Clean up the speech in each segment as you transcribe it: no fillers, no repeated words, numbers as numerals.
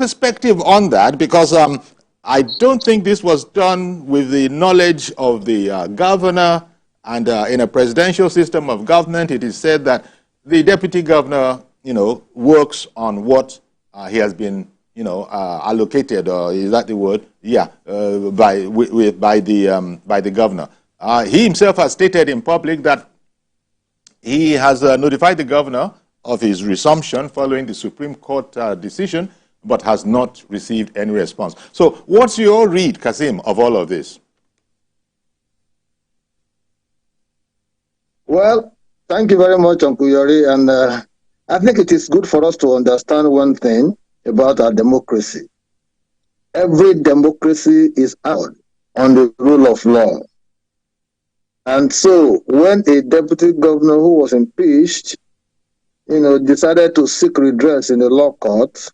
perspective on that? Because I don't think this was done with the knowledge of the governor, and in a presidential system of government, it is said that the deputy governor, works on what he has been, allocated, or is that the word? Yeah, by the governor. He himself has stated in public that he has notified the governor of his resumption following the Supreme Court decision, but has not received any response. So what's your read, Kasim, of all of this? Well, thank you very much, Uncle Yori. And I think it is good for us to understand one thing about our democracy. Every democracy is out on the rule of law. And so when a deputy governor who was impeached, decided to seek redress in the law court,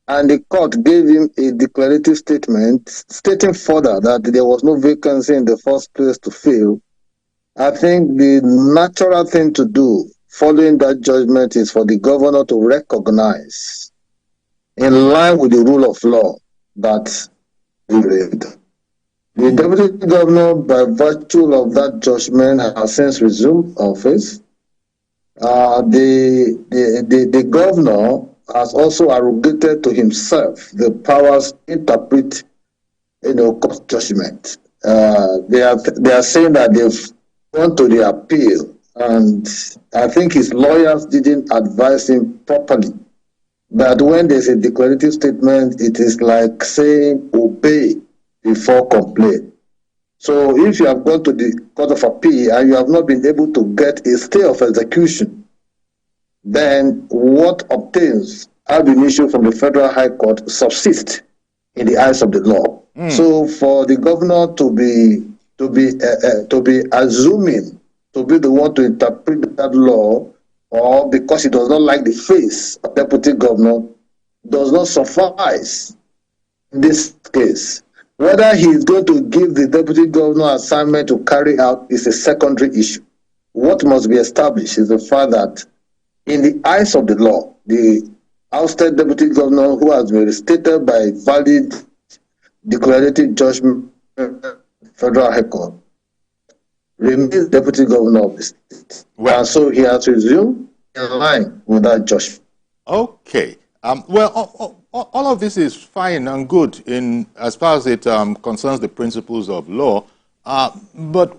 and the court gave him a declarative statement stating further that there was no vacancy in the first place to fill, I think the natural thing to do following that judgment is for the governor to recognize, in line with the rule of law, that the deputy governor, by virtue of that judgment, has since resumed office. The governor has also arrogated to himself the powers to interpret, court judgment. They are saying that they've gone to the appeal, and I think his lawyers didn't advise him properly that when there's a declarative statement, it is like saying obey before complain. So if you have gone to the Court of Appeal and you have not been able to get a stay of execution, then what obtains ab initio from the Federal High Court subsists in the eyes of the law. So for the governor to be assuming to be the one to interpret that law, or because he does not like the face of deputy governor, does not suffice in this case. Whether he is going to give the deputy governor assignment to carry out is a secondary issue. What must be established is the fact that in the eyes of the law, the ousted deputy governor who has been restated by valid declarative judgment Federal High Court remains deputy governor of the state. Well, and so he has resumed in line with that judgment. Okay. Well, all of this is fine and good in as far as it concerns the principles of law. But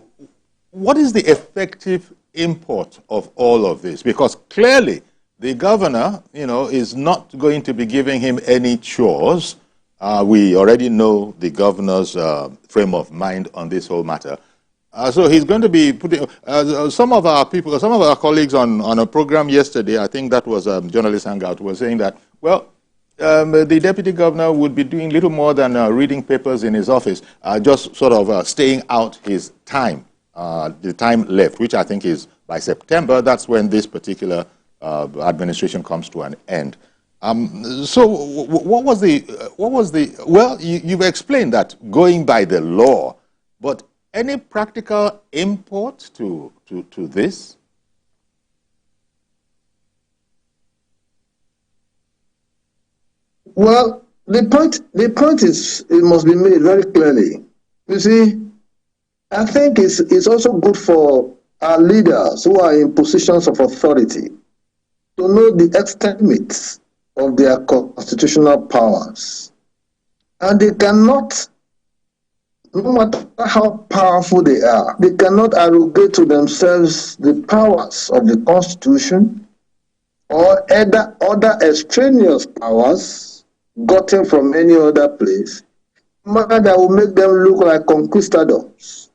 what is the effective import of all of this? Because clearly the governor, is not going to be giving him any chores. We already know the governor's frame of mind on this whole matter. So he's going to be putting some of our people, some of our colleagues on a program yesterday, I think that was Journalist Hangout, was saying that, well, the deputy governor would be doing little more than reading papers in his office, just sort of staying out his time, the time left, which I think is by September. That's when this particular administration comes to an end. So what was the, well, you've explained that going by the law, but any practical import to this? Well, the point is, it must be made very clearly. You see, I think it's also good for our leaders who are in positions of authority to know the extent limits of their constitutional powers. And they cannot, no matter how powerful they are, they cannot arrogate to themselves the powers of the Constitution or other extraneous powers gotten from any other place, that will make them look like conquistadors.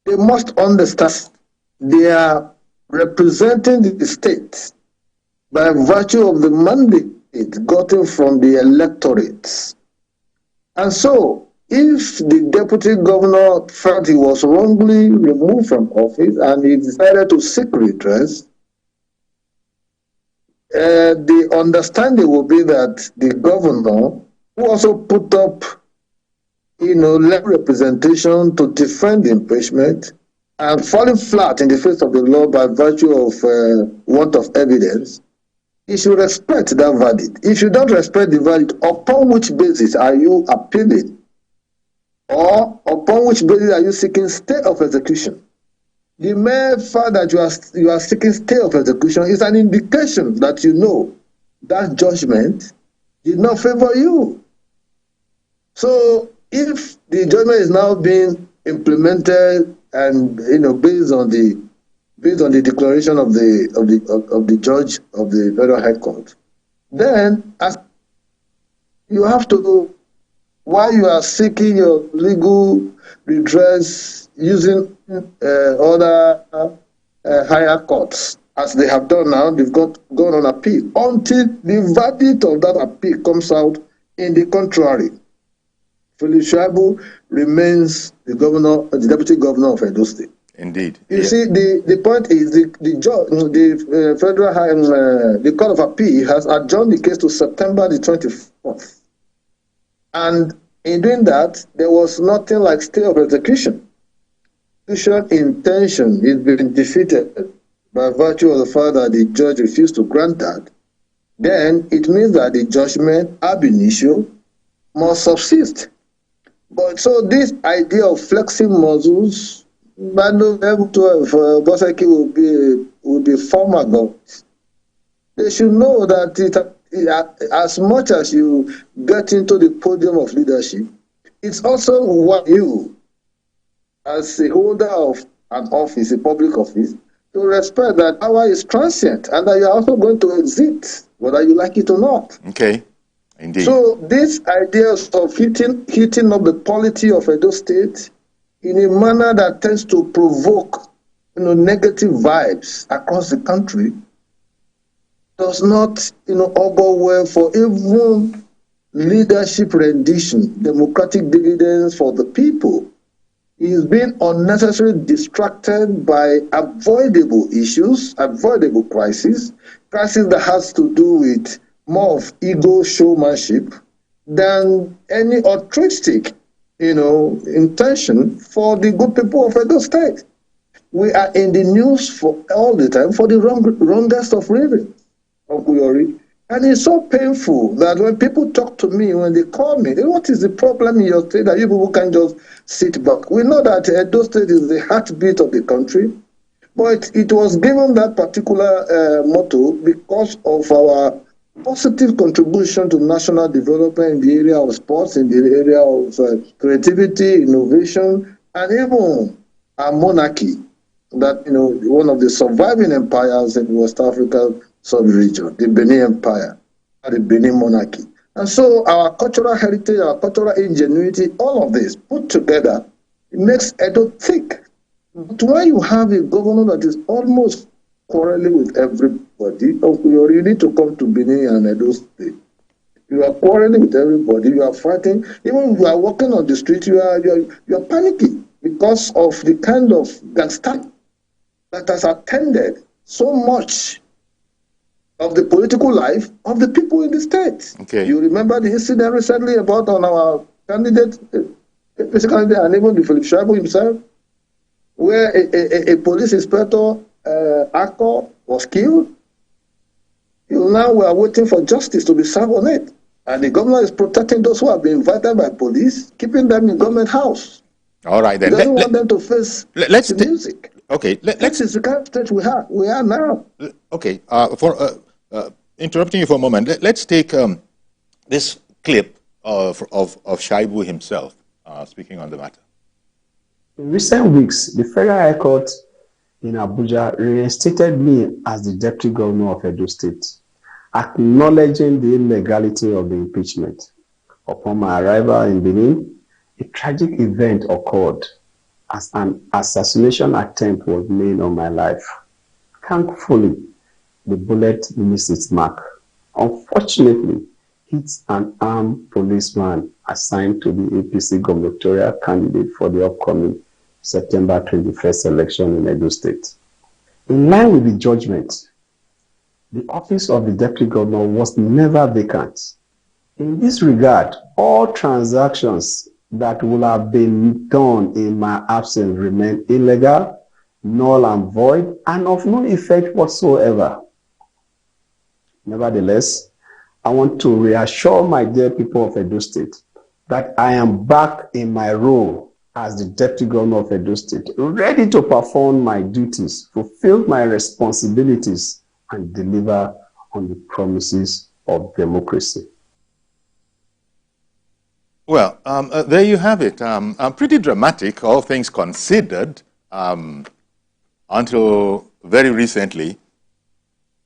They must understand they are representing the state by virtue of the mandate gotten from the electorates. And so, if the deputy governor felt he was wrongly removed from office and he decided to seek redress, the understanding will be that the governor, who also put up, legal representation to defend the impeachment, and falling flat in the face of the law by virtue of want of evidence, you should respect that verdict. If you don't respect the verdict, upon which basis are you appealing? Or upon which basis are you seeking stay of execution? The mere fact that you are seeking stay of execution is an indication that you know that judgment did not favor you. So if the judgment is now being implemented and based on the declaration of the judge of the Federal High Court, then as you have to, while you are seeking your legal redress using other higher courts, as they have done now, they've gone on appeal until the verdict of that appeal comes out in the contrary. Philip Shaibu remains the deputy governor of Edo State. Indeed. You see, the point is the Federal High, the Court of Appeal has adjourned the case to September the 24th. And in doing that, there was nothing like stay of execution. Execution intention is being defeated by virtue of the fact that the judge refused to grant that. Then it means that the judgment ab initio must subsist. But so this idea of flexing muscles, Bando Boseki will be former government. They should know that as much as you get into the podium of leadership, it's also what you, as a holder of an office, a public office, to respect that power is transient and that you're also going to exit, whether you like it or not. Okay, indeed. So these ideas of heating up the polity of Edo State in a manner that tends to provoke negative vibes across the country does not augur well for even leadership rendition, democratic dividends for the people. He is being unnecessarily distracted by avoidable issues, avoidable crises that has to do with more of ego showmanship than any altruistic, intention for the good people of Edo State. We are in the news for all the time for the wrongest of reasons, Uncle Yori. And it's so painful that when people talk to me, when they call me, what is the problem in your state that you people can just sit back? We know that Edo State is the heartbeat of the country, but it was given that particular motto because of our positive contribution to national development in the area of sports, in the area of creativity, innovation, and even our monarchy, that, one of the surviving empires in West Africa sub-region, the Benin Empire, the Benin monarchy. And so our cultural heritage, our cultural ingenuity, all of this put together, it makes Edo thick. But when you have a governor that is almost quarreling with everybody, you need to come to Benin and Edo State. You are quarreling with everybody, you are fighting, even if you are walking on the street, you are panicking because of the kind of gangster that has attended so much of the political life of the people in the state. Okay. You remember the incident recently about on our candidate, APC candidate, and even the Philip Shaibu himself, where a police inspector, Akko, was killed. Now we are waiting for justice to be served on it. And the governor is protecting those who have been invited by police, keeping them in government house. All right, then. He doesn't want them to face the music. Okay, this is the kind of state we are now. Okay, interrupting you for a moment, let's take this clip of Shaibu himself speaking on the matter. In recent weeks, the Federal High Court in Abuja reinstated me as the Deputy Governor of Edo State, acknowledging the illegality of the impeachment. Upon my arrival in Benin, a tragic event occurred as an assassination attempt was made on my life. Thankfully, the bullet missed its mark. Unfortunately, hit an armed policeman assigned to the APC gubernatorial candidate for the upcoming September 21st election in Edo State. In line with the judgment, the office of the Deputy Governor was never vacant. In this regard, all transactions that would have been done in my absence remain illegal, null and void, and of no effect whatsoever. Nevertheless, I want to reassure my dear people of Edo State that I am back in my role as the Deputy Governor of Edo State, ready to perform my duties, fulfill my responsibilities, and deliver on the promises of democracy. Well, there you have it. Pretty dramatic, all things considered, until very recently.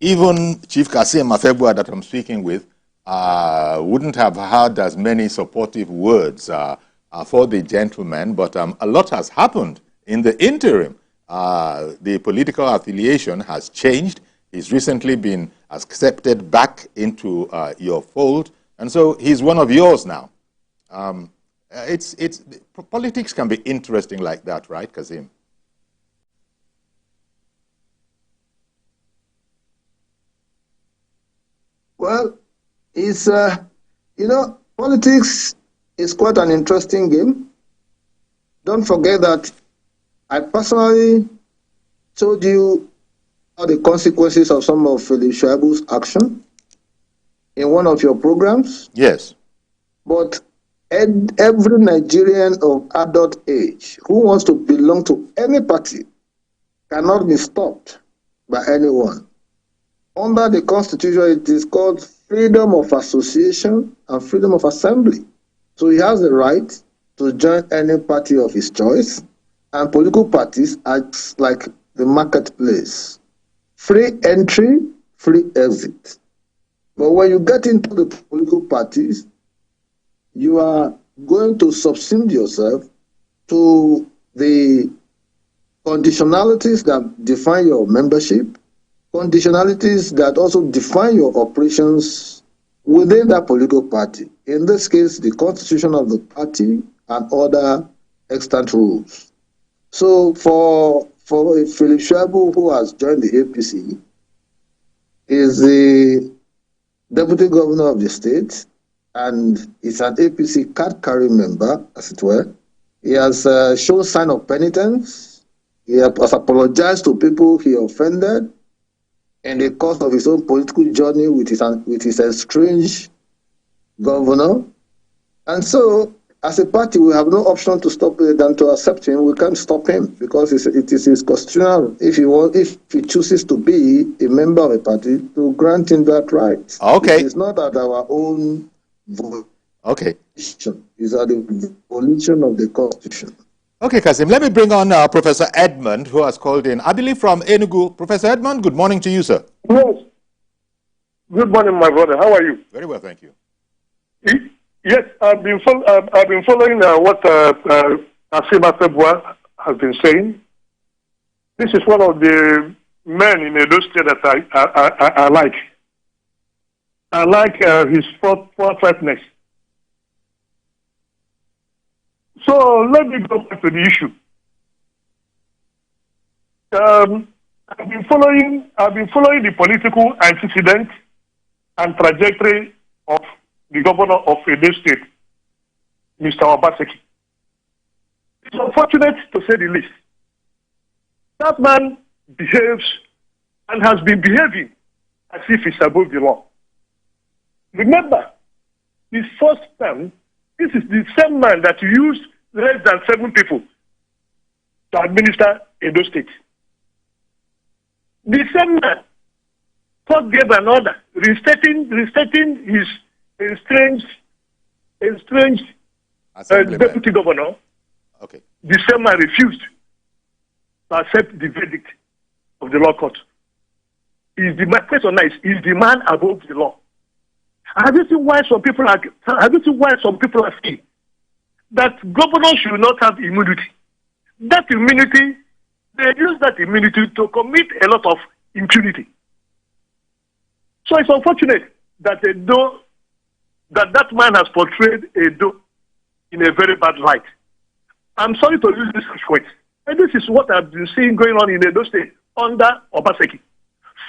Even Chief Kasim Afebua that I'm speaking with wouldn't have had as many supportive words for the gentleman, but a lot has happened in the interim. The political affiliation has changed. He's recently been accepted back into your fold, and so he's one of yours now. Politics can be interesting like that, right, Kasim? Well, it's, politics is quite an interesting game. Don't forget that I personally told you all the consequences of some of Shaibu's action in one of your programs. Yes. But every Nigerian of adult age who wants to belong to any party cannot be stopped by anyone. Under the Constitution, it is called freedom of association and freedom of assembly. So he has the right to join any party of his choice, and political parties act like the marketplace. Free entry, free exit. But when you get into the political parties, you are going to subsume yourself to the conditionalities that define your membership, conditionalities that also define your operations within that political party. In this case, the constitution of the party and other extant rules. So for Philip Shaibu, who has joined the APC, is the deputy governor of the state, and is an APC card-carrying member, as it were. He has shown sign of penitence. He has apologized to people he offended in the course of his own political journey with his estranged governor. And so, as a party, we have no option to stop it than to accept him. We can't stop him because it is his constitutional. If he chooses to be a member of a party, to grant him that right. Okay. It's not at our own vote. Okay. It's at the volition of the Constitution. Okay, Kasim, let me bring on Professor Edmund, who has called in, I believe from Enugu. Professor Edmund, good morning to you, sir. Yes. Good morning, my brother. How are you? Very well, thank you. Yes, I've been following what Asima Febua has been saying. This is one of the men in Edo State that I like. I like his forthrightness. So let me go back to the issue. I've been following the political antecedent and trajectory of the governor of Edo State, Mr. Obaseki. It's unfortunate to say the least. That man behaves and has been behaving as if he's above the law. Remember, his first term, this is the same man that used less than 7 people to administer Edo State. The same man court gave an order restating his estranged deputy governor. Okay. The same man refused to accept the verdict of the law court. Is the question is the man above the law? Have you seen why some people are saying that governors should not have immunity? That immunity, they use that immunity to commit a lot of impunity. So it's unfortunate that that man has portrayed Edo in a very bad light. I'm sorry to use this words. And this is what I've been seeing going on in Edo State under Obaseki.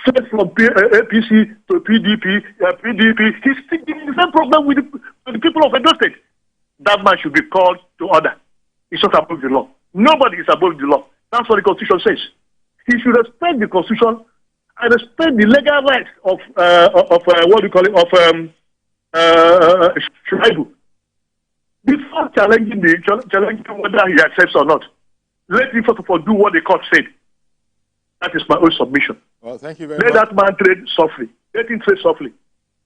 Straight from APC to PDP, he's sticking the same problem with the people of Edo State. That man should be called to order. He's not above the law. Nobody is above the law. That's what the Constitution says. He should respect the Constitution I respect the legal rights of what do you call it, of Shaibu. Before challenging whether he accepts or not, let him first of all do what the court said. That is my own submission. Well, thank you very much. Let that man trade softly. Let him trade softly.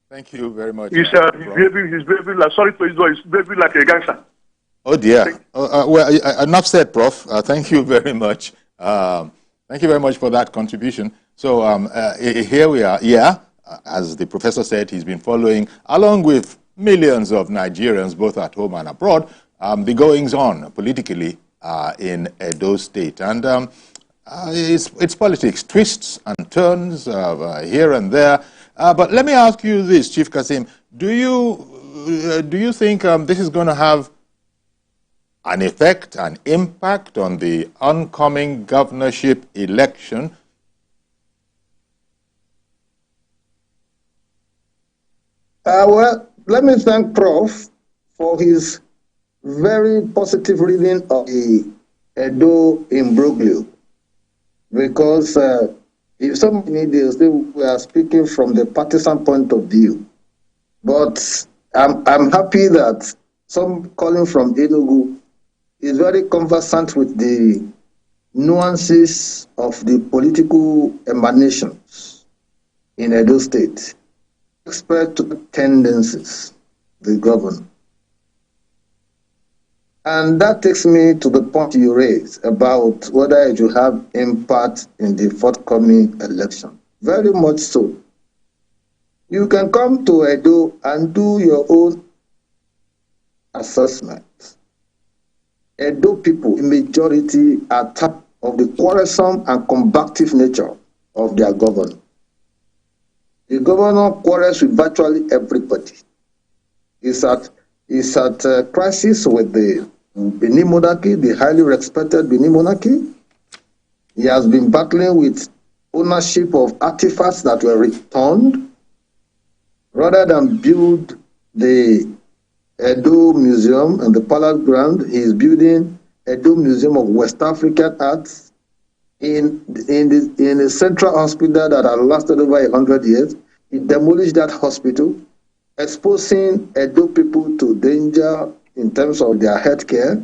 Thank you very much. He's behaving like, sorry for his voice, he's behaving like a gangster. Oh dear. Well, enough said, Prof. Thank you very much. Thank you very much for that contribution. So here we are. Yeah, as the professor said, he's been following, along with millions of Nigerians, both at home and abroad, the goings-on politically in Edo State. And it's politics, twists and turns here and there. But let me ask you this, Chief Kasim. Do you think this is going to have an effect, an impact on the oncoming governorship election? Well, let me thank Prof for his very positive reading of the Edo imbroglio, because if somebody deals, we are speaking from the partisan point of view. But I'm happy that some calling from Enugu is very conversant with the nuances of the political emanations in Edo State, expert to tendencies the governor. And that takes me to the point you raised about whether it will have impact in the forthcoming election. Very much so. You can come to Edo and do your own assessment. Edo people, in majority, are tired of the quarrelsome and combative nature of their governor. The governor quarrels with virtually everybody. He's at crisis with the Benin monarchy, the highly respected Benin monarchy. He has been battling with ownership of artifacts that were returned. Rather than build the Edo Museum and the Palace Ground, he is building Edo Museum of West African Arts in a central hospital that has lasted over 100 years. He demolished that hospital, exposing Edo people to danger in terms of their health care,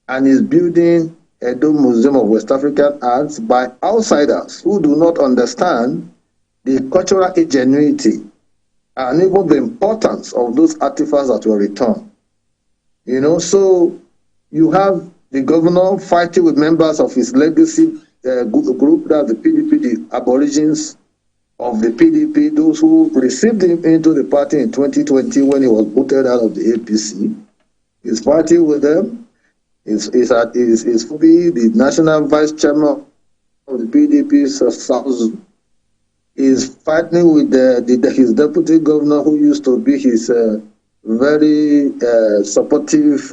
and is building Edo Museum of West African Arts by outsiders who do not understand the cultural ingenuity and even the importance of those artifacts that were returned. You know, so you have the governor fighting with members of his legacy group, that the PDP, the aborigines of the PDP, those who received him into the party in 2020 when he was voted out of the APC. He's fighting with them. He's fully the national vice chairman of the PDP, South. He's fighting with his deputy governor, who used to be his very supportive,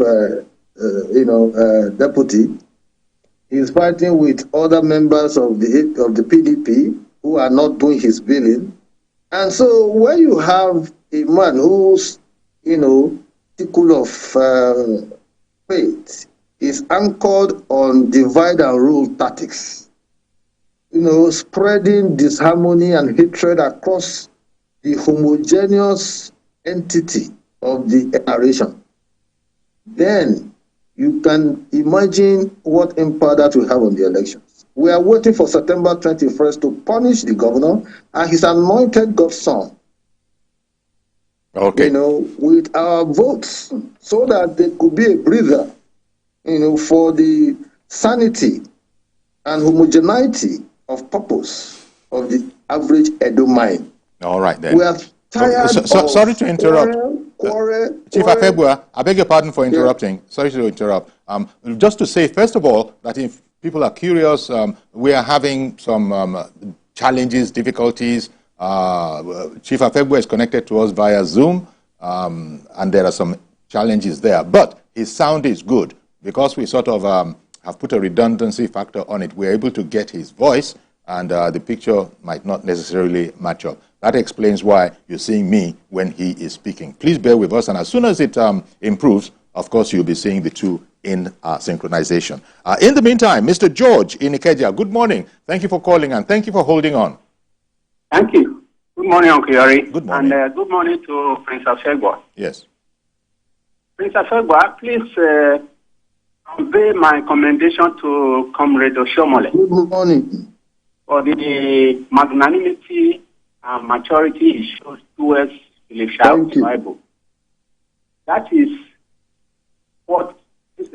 deputy. He's fighting with other members of the PDP who are not doing his bidding. And so when you have a man who's, article of faith is anchored on divide and rule tactics, spreading disharmony and hatred across the homogeneous entity of the narration, then you can imagine what impact that will have on the elections. We are waiting for September 21st to punish the governor and his anointed godson, okay, with our votes, so that there could be a breather, for the sanity and homogeneity of purpose of the average Edo mind. All right, then. We are tired of sorry to interrupt. Chief quarrel. I beg your pardon for interrupting. Yeah. Sorry to interrupt. Just to say, first of all, that if people are curious, we are having some challenges, difficulties. Chief Afebua is connected to us via Zoom, and there are some challenges there. But his sound is good because we sort of have put a redundancy factor on it. We're able to get his voice, and the picture might not necessarily match up. That explains why you're seeing me when he is speaking. Please bear with us, and as soon as it improves, of course, you'll be seeing the two in synchronization. In the meantime, Mr. George in Ikeja, good morning. Thank you for calling, and thank you for holding on. Thank you. Good morning, Uncle Yori. Good morning. And good morning to Prince Shaibu. Yes. Prince Shaibu, please convey my commendation to Comrade Oshomole Good morning. for the magnanimity and maturity he shows towards the Bible. That is what this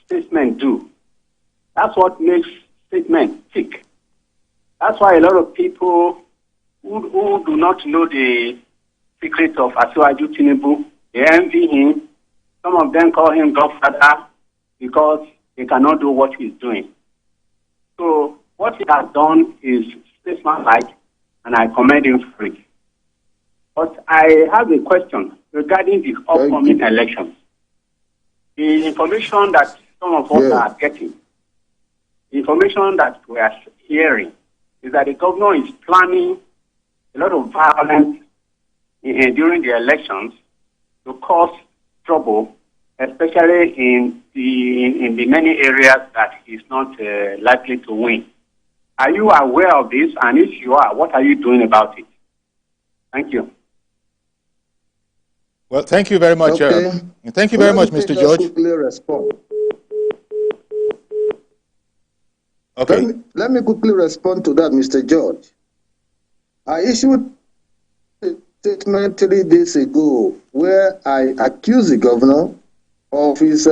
statement do. That's what makes statement tick. That's why a lot of people who do not know the secret of Asiwaju Tinubu, they envy him. Some of them call him Godfather because he cannot do what he's doing. So what he has done is statesmanlike, and I commend him for it. But I have a question regarding the upcoming elections. The information that some of us are getting, the information that we are hearing, is that the governor is planning a lot of violence during the elections to cause trouble, especially in the many areas that he's not likely to win. Are you aware of this? And if you are, what are you doing about it? Thank you. Well, thank you very much. Thank you very much, Mr. George. Okay. Let me quickly respond to that, Mr. George. I issued a statement 3 days ago where I accused the governor of his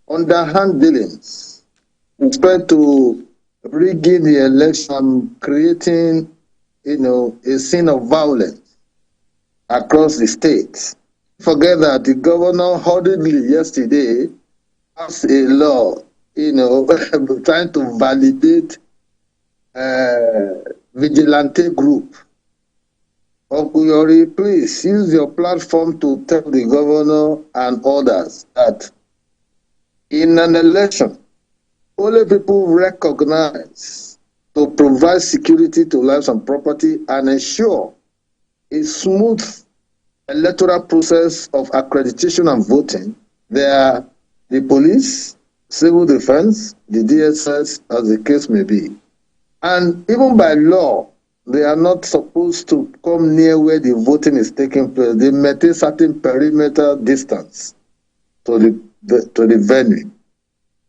underhand dealings with respect to rigging the election, creating, a scene of violence across the state. Forget that the governor hurriedly yesterday passed a law, trying to validate vigilante group. Okuyori, please use your platform to tell the governor and others that in an election, only people recognize to provide security to lives and property and ensure a smooth electoral process of accreditation and voting. They are the police, civil defense, the DSS, as the case may be. And even by law, they are not supposed to come near where the voting is taking place. They maintain certain perimeter distance to the venue.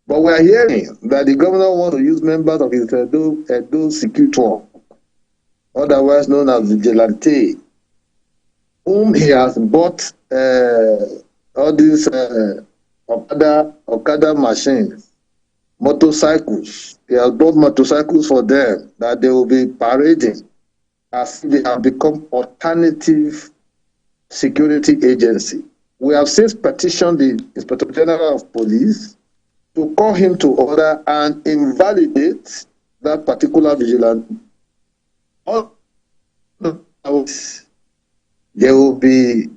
But we are hearing that the governor wants to use members of his Edo security, otherwise known as vigilante, whom he has bought all these Okada machines, motorcycles. He has bought motorcycles for them that they will be parading as they have become alternative security agency. We have since petitioned the Inspector General of Police to call him to order and invalidate that particular vigilante. There will be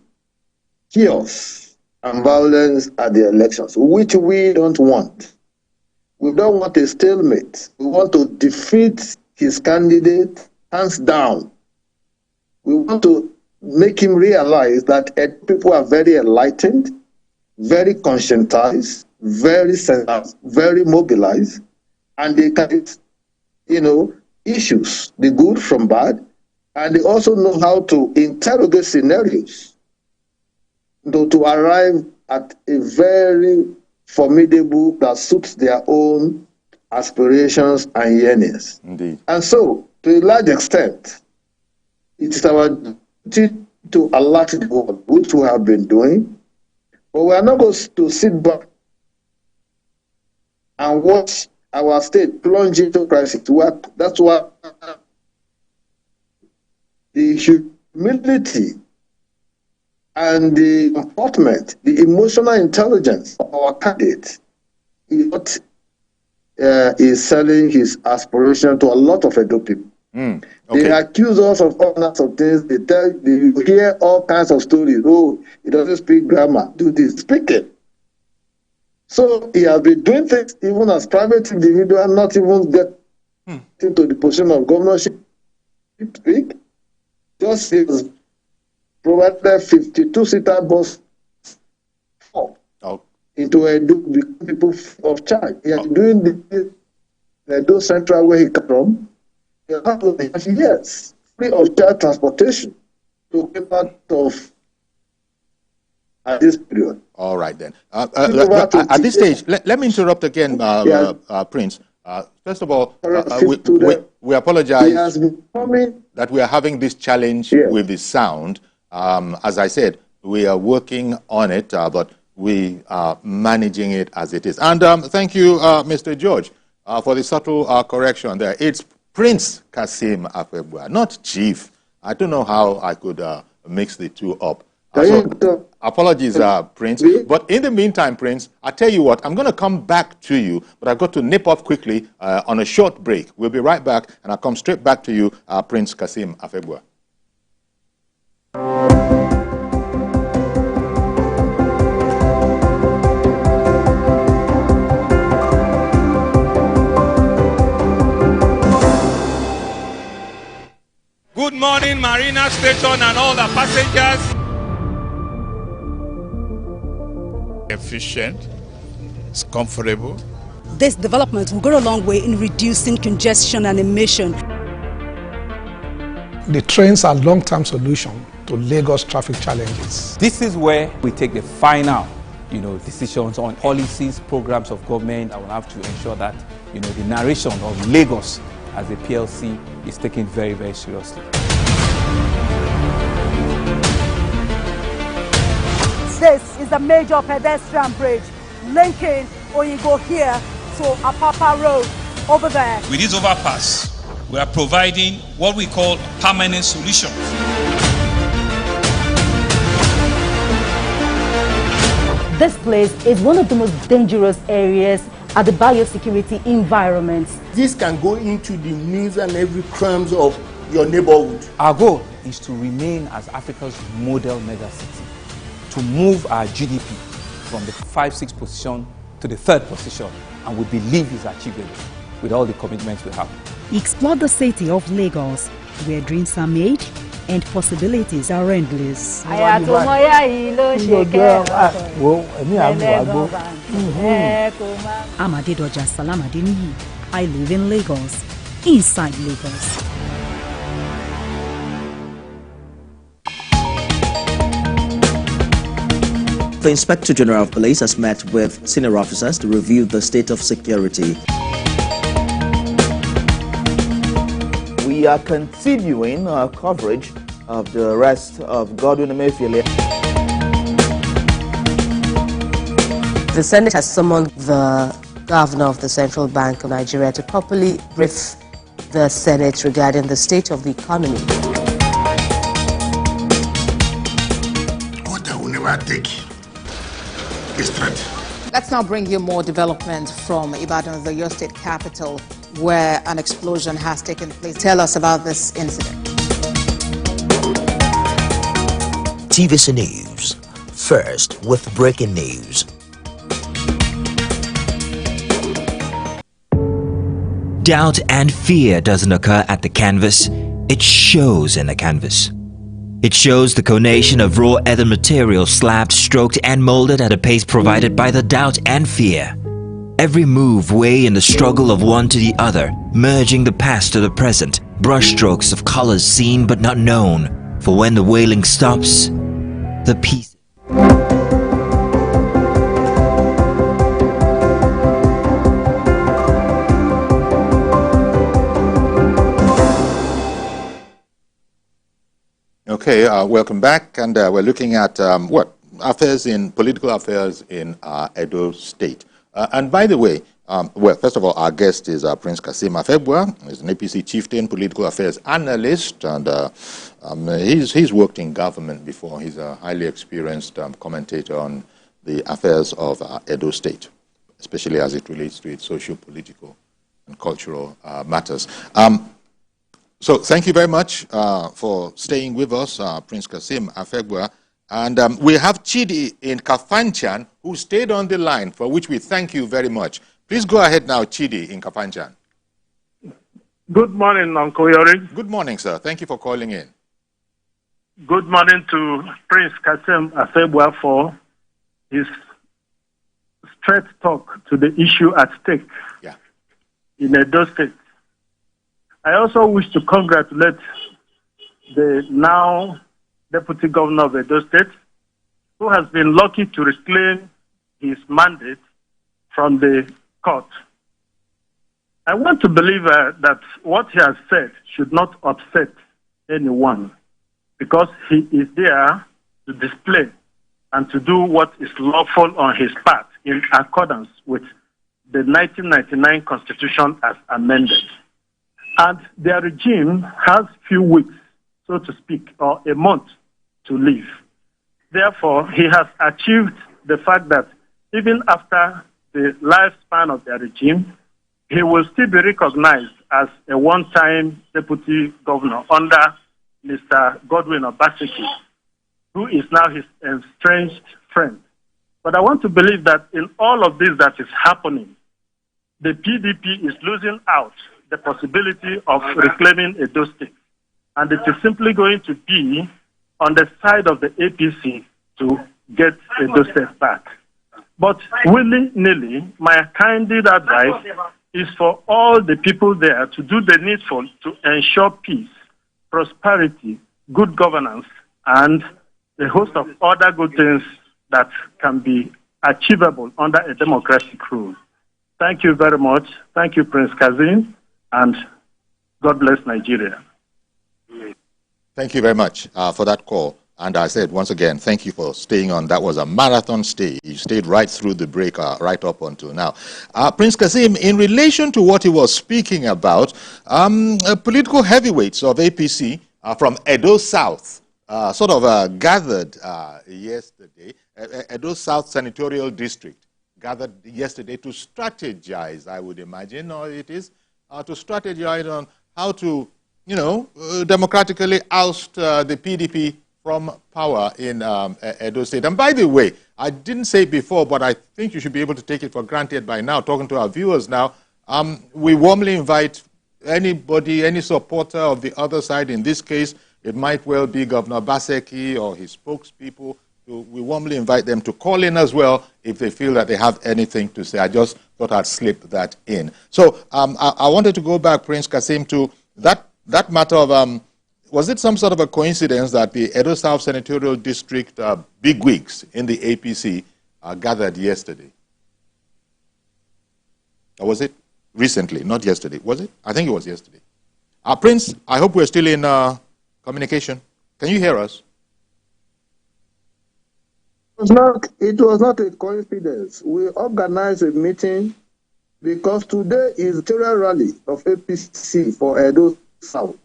chaos and violence at the elections, which we don't want. We don't want a stalemate. We want to defeat his candidate hands down. We want to make him realize that people are very enlightened, very conscientized, very sensitive, very mobilized, and they can, issues, the good from bad, and they also know how to interrogate scenarios to arrive at a very formidable that suits their own aspirations and yearnings. Indeed. And so, to a large extent, it is our duty to alert the world, which we have been doing, but we are not going to sit back and watch our state plunge into crisis. That's why the humility and the comportment, the emotional intelligence of our candidate is what is selling his aspiration to a lot of Edo people. Okay. They accuse us of all kinds of things. You hear all kinds of stories. Oh, he doesn't speak grammar. Do this. Speak it. So he has been doing things even as private individual, not even get into the position of governorship. Speak. Just he was provided 52-seater bus into the people of charge. He has been doing the Edo Central where he came from. Yes, free of charge transportation to be part of at this period. All right, then. At this stage, let me interrupt again, Prince. First of all, we apologize that we are having this challenge with the sound. As I said, we are working on it, but we are managing it as it is. And thank you, Mr. George, for the subtle correction there. It's Prince Kasim Afebua, not Chief. I don't know how I could mix the two up. So, apologies, Prince. But in the meantime, Prince, I tell you what, I'm going to come back to you, but I've got to nip off quickly on a short break. We'll be right back, and I'll come straight back to you, Prince Kasim Afebua. Good morning, Marina Station and all the passengers. Efficient, it's comfortable. This development will go a long way in reducing congestion and emission. The trains are a long-term solution to Lagos traffic challenges. This is where we take the final, decisions on policies, programs of government. I will have to ensure that, the narration of Lagos as a PLC is taken very, very seriously. This is a major pedestrian bridge linking Oyingo here to Apapa Road over there. With this overpass, we are providing what we call permanent solutions. This place is one of the most dangerous areas at the biosecurity environment. This can go into the news and every crumbs of your neighborhood. Our goal is to remain as Africa's model megacity, to move our GDP from the 5-6 position to the 3rd position, and we believe is achievable with all the commitments we have. Explore the city of Lagos, where dreams are made and possibilities are endless. Amadedoja Salamadini. I live in Lagos, inside Lagos. The Inspector General of Police has met with senior officers to review the state of security. We are continuing our coverage of the arrest of Godwin Emefiele. The Senate has summoned the governor of the Central Bank of Nigeria to properly brief the Senate regarding the state of the economy. What I will never take. Let's now bring you more development from Ibadan, the your state capital, where an explosion has taken place. Tell us about this incident. TVC News, first with breaking news. Doubt and fear doesn't occur at the canvas, it shows in the canvas. It shows the conation of raw earthen material slabbed, stroked and molded at a pace provided by the doubt and fear. Every move way in the struggle of one to the other, merging the past to the present, brushstrokes of colors seen but not known. For when the wailing stops, the peace. Okay, welcome back, and we're looking at political affairs in Edo State. And by the way, first of all, our guest is Prince Kasim Afebua. He's an APC chieftain, political affairs analyst, and he's worked in government before. He's a highly experienced commentator on the affairs of Edo State, especially as it relates to its social, political, and cultural matters. So thank you very much for staying with us, Prince Kasim Afebua. And we have Chidi in Kafanchan, who stayed on the line, for which we thank you very much. Please go ahead now, Chidi in Kafanchan. Good morning, Uncle Yori. Good morning, sir. Thank you for calling in. Good morning to Prince Kasim Afebua for his straight talk to the issue at stake in Edo State. I also wish to congratulate the now Deputy Governor of Edo State, who has been lucky to reclaim his mandate from the court. I want to believe that what he has said should not upset anyone, because he is there to display and to do what is lawful on his part in accordance with the 1999 Constitution as amended. And their regime has few weeks, so to speak, or a month to live. Therefore, he has achieved the fact that even after the lifespan of their regime, he will still be recognized as a one-time deputy governor under Mr. Godwin Obaseki, who is now his estranged friend. But I want to believe that in all of this that is happening, the PDP is losing out the possibility of reclaiming Edo State. And it is simply going to be on the side of the APC to get Edo State back. But willy-nilly, my candid advice is for all the people there to do the needful to ensure peace, prosperity, good governance, and a host of other good things that can be achievable under a democratic rule. Thank you very much. Thank you, Prince Kazim, and God bless Nigeria. Thank you very much for that call. And I said, once again, thank you for staying on. That was a marathon stay. You stayed right through the break, right up until now. Prince Kazim, in relation to what he was speaking about, political heavyweights of APC from Edo South gathered yesterday. Edo South Senatorial District gathered yesterday to strategize, I would imagine, or it is, to strategize on how to, democratically oust the PDP from power in Edo State. And by the way, I didn't say it before, but I think you should be able to take it for granted by now, talking to our viewers now. We warmly invite anybody, any supporter of the other side. In this case, it might well be Governor Obaseki or his spokespeople. We warmly invite them to call in as well if they feel that they have anything to say. I just thought I'd slip that in. So I wanted to go back, Prince Kazim, to that matter of... was it some sort of a coincidence that the Edo South Senatorial District bigwigs in the APC gathered yesterday? Or was it recently? Not yesterday. Was it? I think it was yesterday. Prince, I hope we're still in communication. Can you hear us? It was not a coincidence. We organized a meeting because today is the territorial rally of APC for Edo South.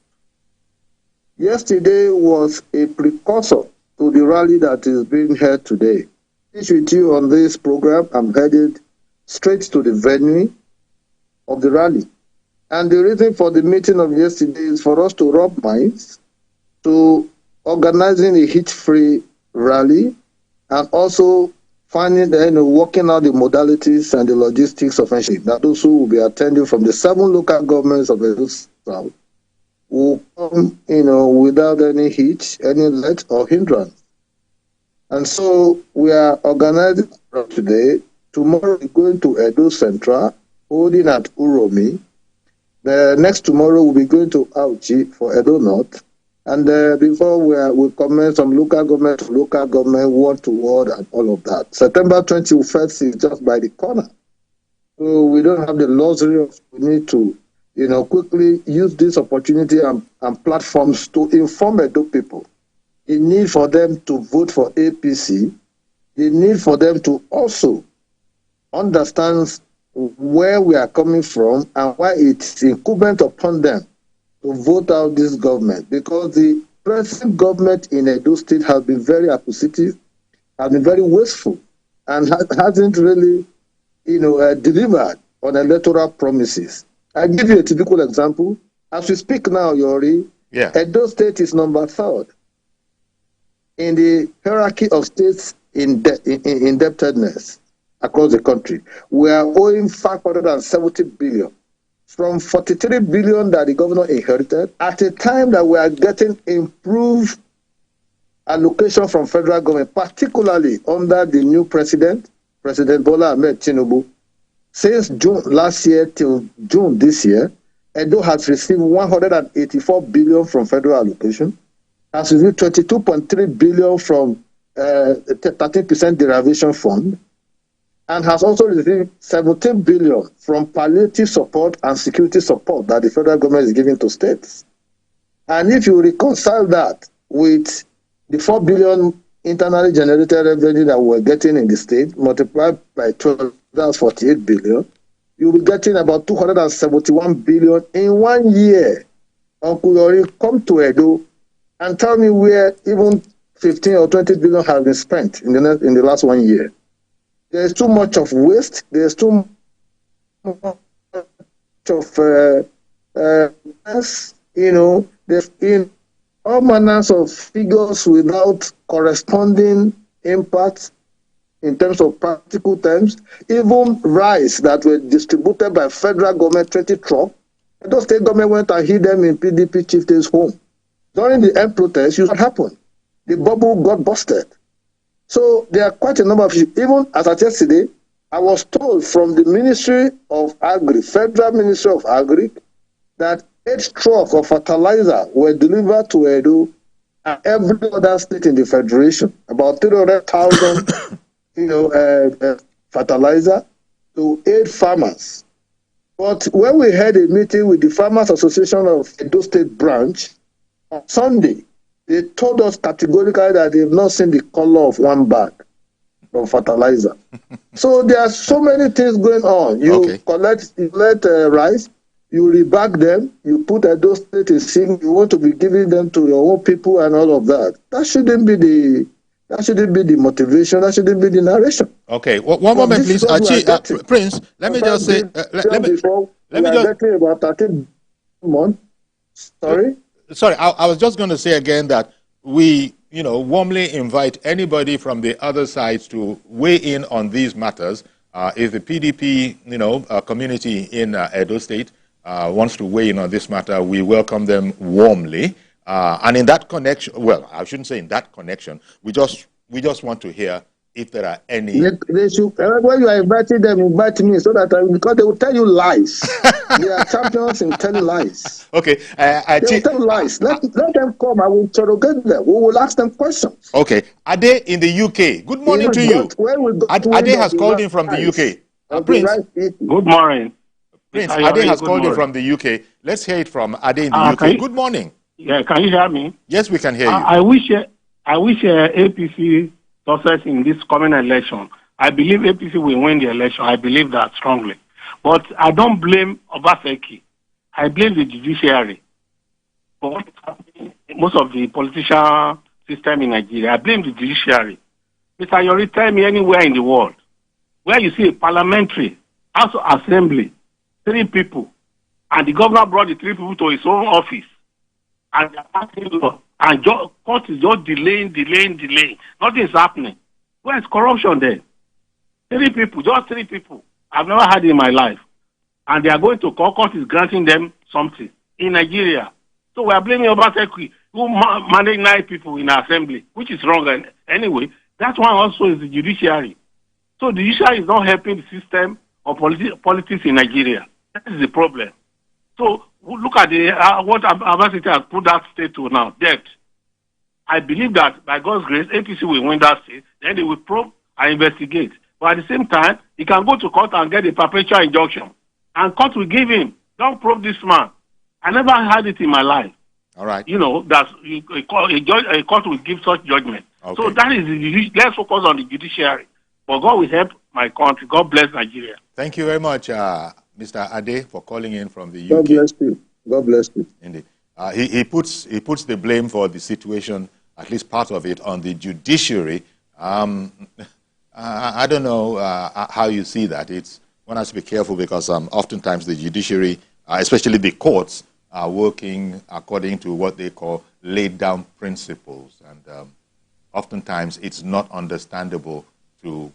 Yesterday was a precursor to the rally that is being held today. With you on this program, I'm headed straight to the venue of the rally. And the reason for the meeting of yesterday is for us to rub minds to organizing a heat-free rally and also finding working out the modalities and the logistics of it. That those who will be attending from the 7 local governments of Edo South will come, without any hitch, any let or hindrance. And so we are organizing today. Tomorrow we're going to Edo Central, holding at Uromi. The next tomorrow we'll be going to Auchi for Edo North. And before we commence from local government to local government, ward to ward, and all of that. September 21st is just by the corner. So we don't have the luxury of we need to quickly use this opportunity and platforms to inform Edo people. The need for them to vote for APC, the need for them to also understand where we are coming from and why it's incumbent upon them to vote out this government. Because the present government in Edo State has been very acquisitive, has been very wasteful, and hasn't really, delivered on electoral promises. I'll give you a typical example. As we speak now, Yori, Edo State is number 3rd in the hierarchy of states in indebtedness across the country. We are owing 570 billion from 43 billion that the governor inherited at a time that we are getting improved allocation from federal government, particularly under the new President Bola Ahmed Tinubu. Since June last year till June this year, Edo has received 184 billion from federal allocation, has received 22.3 billion from 13% derivation fund, and has also received 17 billion from palliative support and security support that the federal government is giving to states. And if you reconcile that with the 4 billion internally generated revenue that we're getting in the state, multiplied by 12, that's 48 billion, you'll be getting about 271 billion in 1 year. Uncle Yori, come to Edo and tell me where even 15 or 20 billion has been spent in the last 1 year. There's too much of waste. There's too much of there's in all manners of figures without corresponding impact in terms of practical terms. Even rice that were distributed by federal government 20 trucks, the state government went and hid them in PDP chieftain's home. During the end protest, what happened? The bubble got busted. So there are quite a number of issues. Even as at yesterday, I was told from the Ministry of Agri, Federal Ministry of Agri, that 8 trucks of fertilizer were delivered to Edo and every other state in the Federation. About 300,000, fertilizer to 8 farmers. But when we had a meeting with the Farmers Association of Edo State Branch on Sunday, they told us categorically that they've not seen the color of one bag of fertilizer. So there are so many things going on. You collect rice, you rebag them, you put Edo State in sync, you want to be giving them to your own people and all of that. That shouldn't be the motivation, that shouldn't be the narration. Okay, one moment please. Prince, let me just say, let me just say about 13 months. Sorry, I was just going to say again that we, warmly invite anybody from the other sides to weigh in on these matters. If the PDP, community in Edo State wants to weigh in on this matter, we welcome them warmly. And in that connection, well, I shouldn't say in that connection, we just want to hear if there are any. They should, when you are inviting them, invite me so that because they will tell you lies. They are champions in telling lies. Okay, they will tell lies. Let them come. I will interrogate them. We will ask them questions. Okay, Ade in the UK. Good morning to you. Ade has called in from the UK. Prince. Good morning. Prince, Ade has called in from the UK. Let's hear it from Ade in the UK. Good morning. Yeah, can you hear me? Yes, we can hear you. I wish APC success in this coming election. I believe APC will win the election. I believe that strongly. But I don't blame Obaseki. I blame the judiciary for what is happening in most of the political system in Nigeria. I blame the judiciary. Mr. Yori, tell me anywhere in the world where you see a parliamentary house assembly, 3 people, and the governor brought the 3 people to his own office, and they're passing law, and court is just delaying. Nothing is happening. Where is corruption there? 3 people, just 3 people. I've never had it in my life. And they are going to court is granting them something in Nigeria. So we are blaming Obaseki, who manage 9 people in assembly, which is wrong. And anyway, that one also is the judiciary. So the judiciary is not helping the system of politics in Nigeria. That is the problem. So look at what Obaseki has put that state to now, debt. I believe that by God's grace, APC will win that state. Then they will probe and investigate. But at the same time, he can go to court and get a perpetual injunction. And court will give him, don't probe this man. I never had it in my life. All right. That a court will give such judgment. Okay. So that is let's focus on the judiciary. But God will help my country. God bless Nigeria. Thank you very much, Mr. Ade, for calling in from the UK. God bless you. God bless you. Indeed. He puts the blame for the situation, at least part of it, on the judiciary. I don't know how you see that. One has to be careful because oftentimes the judiciary, especially the courts, are working according to what they call laid down principles. And oftentimes it's not understandable to,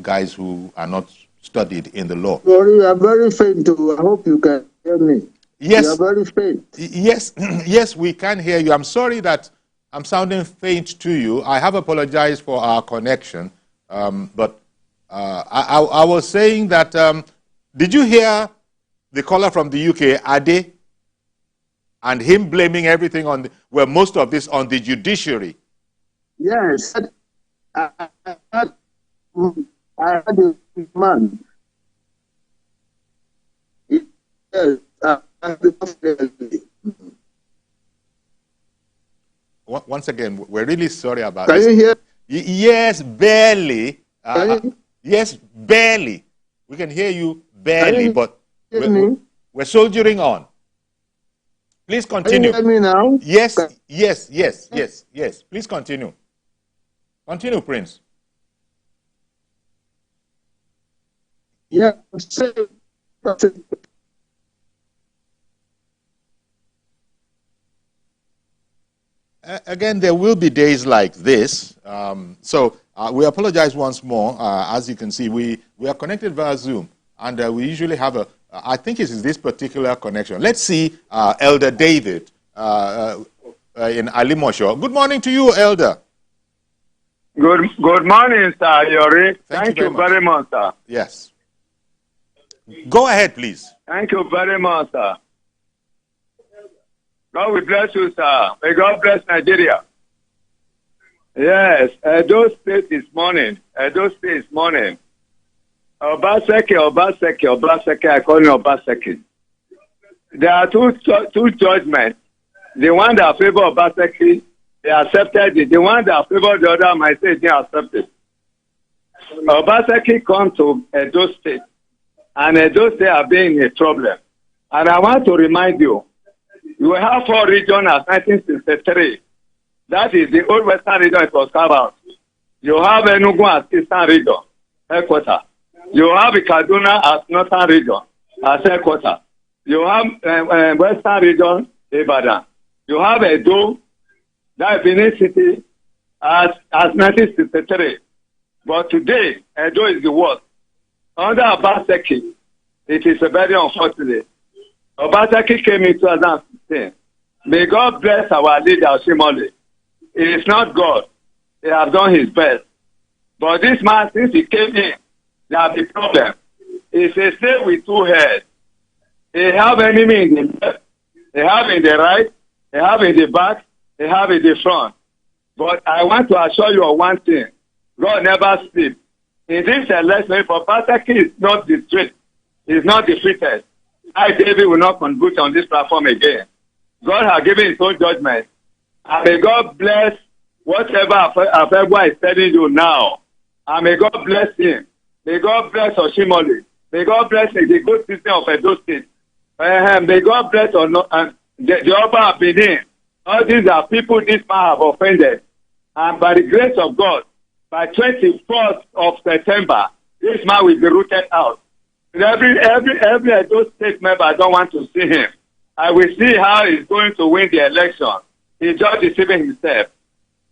guys who are not studied in the law. You are very faint. I hope you can hear me. Yes. You are very faint. Yes, yes, we can hear you. I'm sorry that I'm sounding faint to you. I have apologized for our connection. But I was saying that, did you hear the caller from the UK, Ade? and him blaming everything on, most of this on the judiciary. Yes. I had a man. Yes. Once again, we're really sorry about this. Can you hear? Yes, barely. Yes, barely. We can hear you barely, but we're soldiering on. Please continue. Can you hear me now? Yes, yes, yes, yes, yes. Please continue. Continue, Prince. Yeah. Again, there will be days like this. We apologize once more. As you can see, we are connected via Zoom, and we usually have I think it is this particular connection. Let's see Elder David in Alimosho. Good morning to you, Elder. Good morning, sir, Yori. Thank you very much, sir. Yes. Go ahead, please. Thank you very much, sir. God will bless you, sir. May God bless Nigeria. Yes, Edo State this morning. Obaseki, I call him Obaseki. There are two judgments. The one that favor Obaseki, they accepted it. The one that favor the other might say they accepted. Obaseki come to Edo State, and Edo State are being a problem. And I want to remind you, you have 4 regions as 1963. That is the old Western region it was carved out. You have Enugu as Eastern region, headquarters. You have Kaduna as Northern region, as headquarters. You have Western region, Ibadan. You have Edo, that Benin City, as 1963. But today, Edo is the worst. Under Obaseki, it is a very unfortunate. Obaseki came in 2016. May God bless our leader, Oshimole. It is not God. He has done his best. But this man, since he came in, there has a problem. It's a state with 2 heads. They have enemy in the left, they have in the right, they have in the back, they have in the front. But I want to assure you of one thing. God never sleeps. In this election, for Obaseki is not destroyed, is not defeated. I, David, will not contribute on this platform again. God has given his own judgment. And may God bless whatever Afegwa is telling you now. And may God bless him. May God bless Oshimole. May God bless the good system of Edo State. May God bless the Oba of Benin. All these are people this man have offended. And by the grace of God, by 24th of September, this man will be rooted out. Every Edo State member, I don't want to see him. I will see how he's going to win the election. He's just deceiving himself.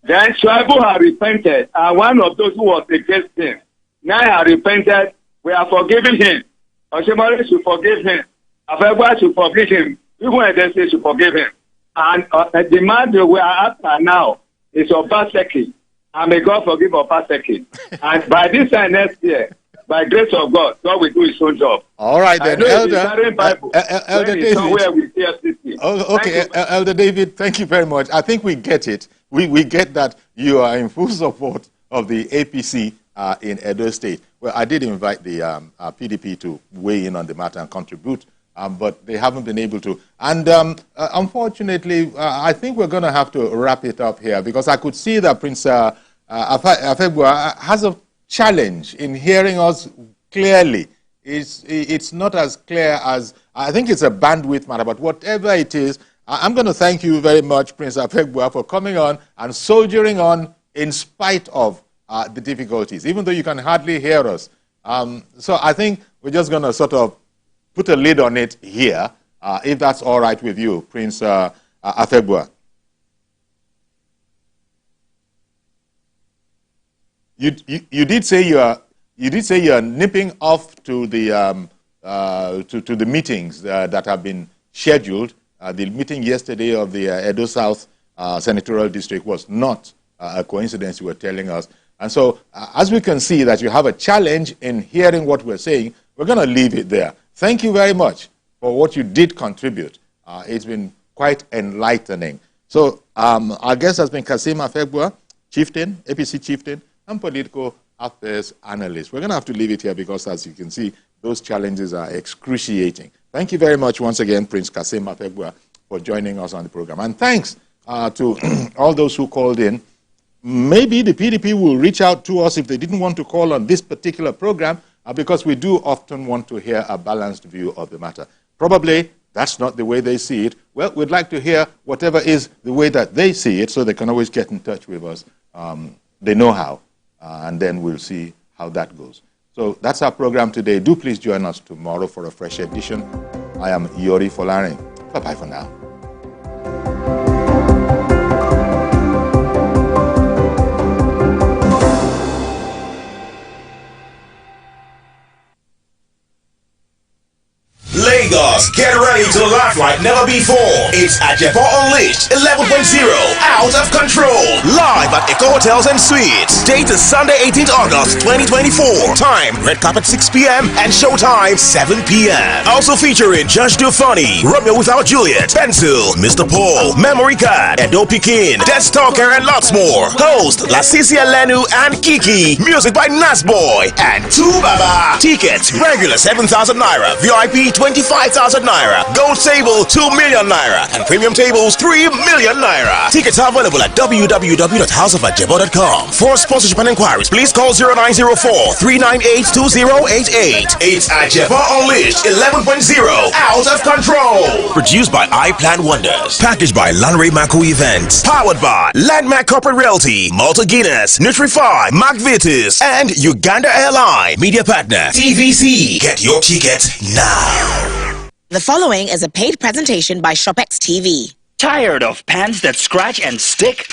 Then Shaibu has repented, and one of those who was against him. Now he has repented. We are forgiving him. Oshimole should forgive him. Afegwa should forgive him. Even Edo State should forgive him. And the man that we are after now is Obaseki. And may God forgive Obaseki. And by this time next year, by grace of God, God will do his own job. All right, then, Elder David. Elder David, thank you very much. I think we get it. We get that you are in full support of the APC in Edo State. Well, I did invite the PDP to weigh in on the matter and contribute, but they haven't been able to. And unfortunately, I think we're going to have to wrap it up here because I could see that Prince Afegwa has a challenge in hearing us clearly. It's not as clear as, I think it's a bandwidth matter, but whatever it is, I'm going to thank you very much, Prince Afegwa, for coming on and soldiering on in spite of the difficulties, even though you can hardly hear us. So I think we're just going to sort of put a lid on it here, if that's all right with you, Prince Afegwa. You did say you are nipping off to the to the meetings that have been scheduled. The meeting yesterday of the Edo South Senatorial District was not a coincidence, you were telling us. And so, as we can see that you have a challenge in hearing what we're saying, we're going to leave it there. Thank you very much for what you did contribute. It's been quite enlightening. So our guest has been Kasim Afegbua, chieftain, APC chieftain, and political affairs analyst. We're going to have to leave it here because, as you can see, those challenges are excruciating. Thank you very much once again, Prince Kasim Afegbua, for joining us on the program. And thanks to all those who called in. Maybe the PDP will reach out to us if they didn't want to call on this particular program, because we do often want to hear a balanced view of the matter. Probably that's not the way they see it. Well, we'd like to hear whatever is the way that they see it, so they can always get in touch with us. They know how, and then we'll see how that goes. So that's our program today. Do please join us tomorrow for a fresh edition. I am Yori Folarin. Bye-bye for now. Lagos, get ready to laugh like never before. It's Ajebo Unleashed 11.0, out of control. Live at Eco Hotels and Suites. Date is Sunday, 18th August 2024. Time, red carpet 6 p.m. and showtime 7 p.m. Also featuring Judge Do Funny, Romeo Without Juliet, Pencil, Mr. Paul, Memory Card, Edo Pikin, Death Stalker, and lots more. Host Lasisia Lenu and Kiki. Music by Nasboy and Tubaba. Tickets regular 7,000 naira, VIP 25,000 naira, gold table 2 million naira, and premium tables 3 million naira. Tickets are available at www.houseofajebo.com. For sponsorship and inquiries, please call 0904-398-2088. It's Ajebo Unleashed 11.0, out of control. Produced by iPlan Wonders. Packaged by Lanre Mako Events. Powered by Landmark Corporate Realty, Malta Guinness, Nutrify, McVitie's, and Uganda Airline. Media partner, TVC. Get your tickets now. The following is a paid presentation by ShopX TV. Tired of pants that scratch and stick?